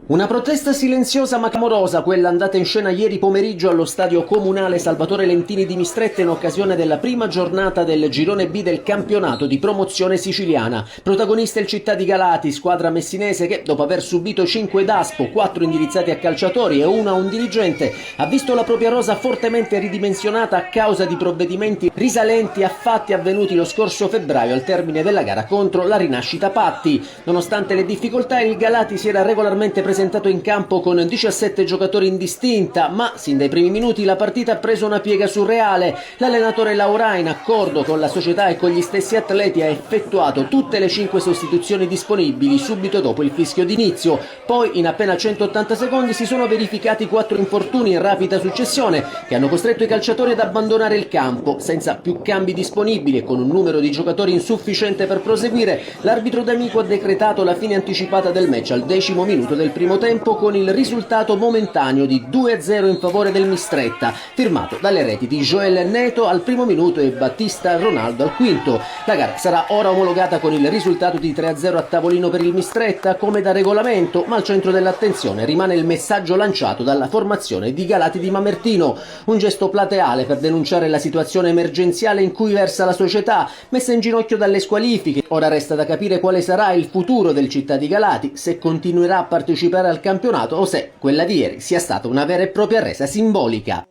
Una protesta silenziosa ma clamorosa, quella andata in scena ieri pomeriggio allo stadio comunale Salvatore Lentini di Mistretta in occasione della prima giornata del girone B del campionato di promozione siciliana. Protagonista il Città di Galati, squadra messinese che, dopo aver subito 5 DASPO, 4 indirizzati a calciatori e 1 a un dirigente, ha visto la propria rosa fortemente ridimensionata a causa di provvedimenti risalenti a fatti avvenuti lo scorso febbraio al termine della gara contro la Rinascita Patti. Nonostante le difficoltà, il Galati si era regolarmente presentato in campo con 17 giocatori in distinta, ma sin dai primi minuti la partita ha preso una piega surreale. L'allenatore Laura, in accordo con la società e con gli stessi atleti, ha effettuato tutte le 5 sostituzioni disponibili subito dopo il fischio d'inizio. Poi, in appena 180 secondi, si sono verificati 4 infortuni in rapida successione che hanno costretto i calciatori ad abbandonare il campo. Senza più cambi disponibili e con un numero di giocatori insufficiente per proseguire, l'arbitro D'Amico ha decretato la fine anticipata del match al 10° minuto del primo tempo, con il risultato momentaneo di 2-0 in favore del Mistretta, firmato dalle reti di Joel Neto al 1° minuto e Battista Ronaldo al 5°. La gara sarà ora omologata con il risultato di 3-0 a tavolino per il Mistretta, come da regolamento, ma al centro dell'attenzione rimane il messaggio lanciato dalla formazione di Galati di Mamertino, un gesto plateale per denunciare la situazione emergenziale in cui versa la società, messa in ginocchio dalle squalifiche. Ora resta da capire quale sarà il futuro del Città di Galati, se continuerà a partecipare al campionato o se quella di ieri sia stata una vera e propria resa simbolica.